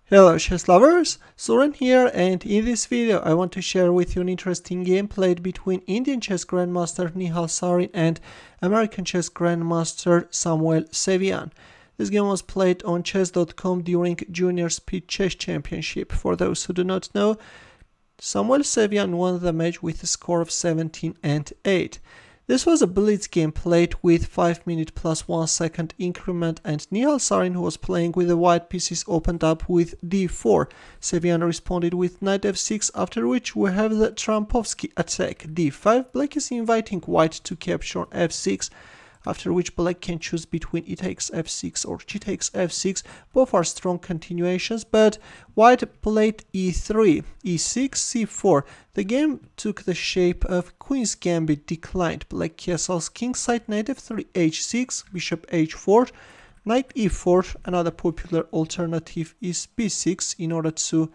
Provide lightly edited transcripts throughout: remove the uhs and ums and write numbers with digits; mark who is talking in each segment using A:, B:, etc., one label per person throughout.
A: Hello chess lovers, Suren here, and in this video I want to share with you an interesting game played between Indian chess Grandmaster Nihal Sarin and American chess Grandmaster Sevian. This game was played on chess.com during Junior Speed Chess Championship. For those who do not know, Sevian won the match with a score of 17-8. This was a blitz game played with 5 minute plus 1 second increment, and Nihal Sarin, who was playing with the white pieces, opened up with d4. Sevian responded with knight f6, after which we have the Trampovsky attack. d5, black is inviting white to capture on f6, after which black can choose between e takes f6 or g takes f6. Both are strong continuations, but white played e3, e6, c4. The game took the shape of Queen's Gambit declined. Black castles kingside, knight f3, h6, bishop h4, knight e4. Another popular alternative is b6 in order to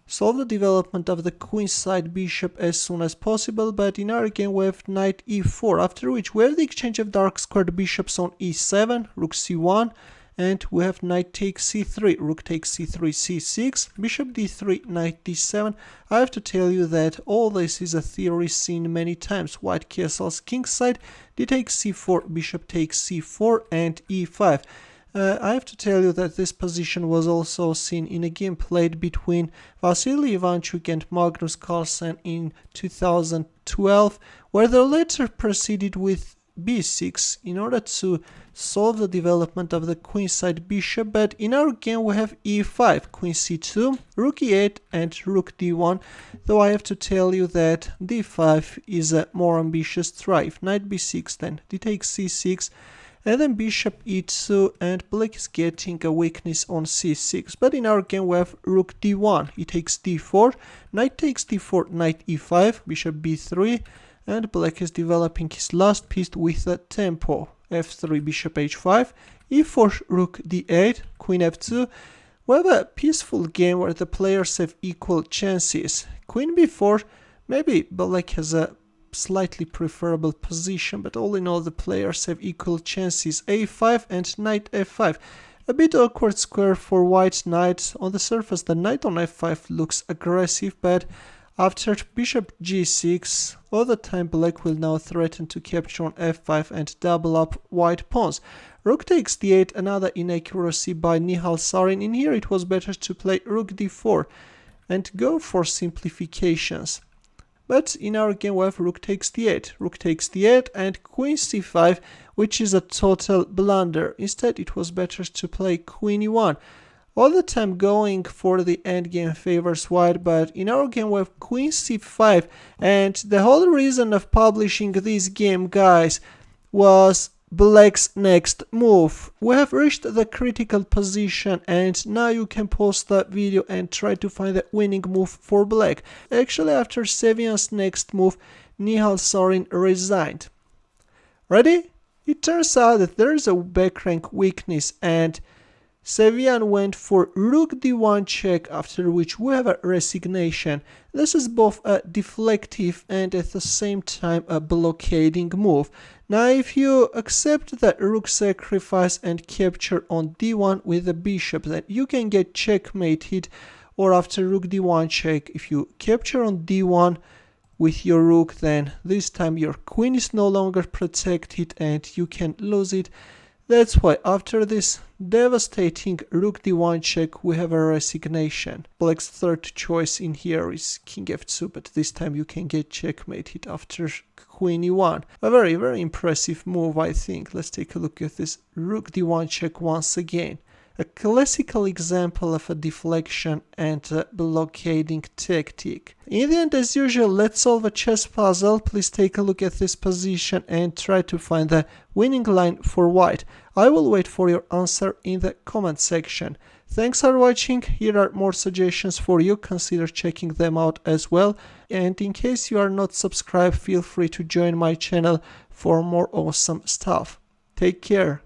A: solve the development of the queenside bishop as soon as possible, but in our game we have knight e4, after which we have the exchange of dark squared bishops on e7, rook c1, and we have knight takes c3, rook takes c3, c6, bishop d3, knight d7. I have to tell you that all this is a theory seen many times. White castles kingside, d takes c4, bishop takes c4, and e5. I have to tell you that this position was also seen in a game played between Vasily Ivanchuk and Magnus Carlsen in 2012, where the latter proceeded with b6 in order to solve the development of the queenside bishop, but in our game we have e5, queen c2, rook e8 and rook d1, though I have to tell you that d5 is a more ambitious try. If knight b6, then d takes c6, and then bishop e2, and black is getting a weakness on c6. But in our game we have rook d1, e takes d4, knight takes d4, knight e5, bishop b3, and black is developing his last piece with a tempo. f3, bishop h5, e4, rook d8, queen f2. We have a peaceful game where the players have equal chances. Queen b4, maybe black has a slightly preferable position, but all in all the players have equal chances. a5 and knight f5. A bit awkward square for white knight. On the surface the knight on f5 looks aggressive, but after bishop g6, all the time black will now threaten to capture on f5 and double up white pawns. Rook takes d8, another inaccuracy by Nihal Sarin. In here it was better to play rook d4 and go for simplifications. But in our game we have rook takes d8, and queen c5, which is a total blunder. Instead it was better to play queen e1. All the time going for the endgame favors white, but in our game we have queen c5, and the whole reason of publishing this game, guys, was black's next move. We have reached the critical position, and now you can pause the video and try to find the winning move for black. Actually, after Sevian's next move, Nihal Sarin resigned. Ready? It turns out that there is a back rank weakness, and Sevian went for rook d1 check, after which we have a resignation. This is both a deflective and at the same time a blockading move. Now if you accept the rook sacrifice and capture on d1 with the bishop, then you can get checkmated, or after rook d1 check, if you capture on d1 with your rook, then this time your queen is no longer protected and you can lose it. That's why after this devastating rook d1 check we have a resignation. Black's third choice in here is king f2, but this time you can get checkmated after queen e1. A very, very impressive move, I think. Let's take a look at this rook d1 check once again. A classical example of a deflection and a blockading tactic. In the end, as usual, let's solve a chess puzzle. Please take a look at this position and try to find the winning line for white. I will wait for your answer in the comment section. Thanks for watching. Here are more suggestions for you. Consider checking them out as well. And in case you are not subscribed, feel free to join my channel for more awesome stuff. Take care.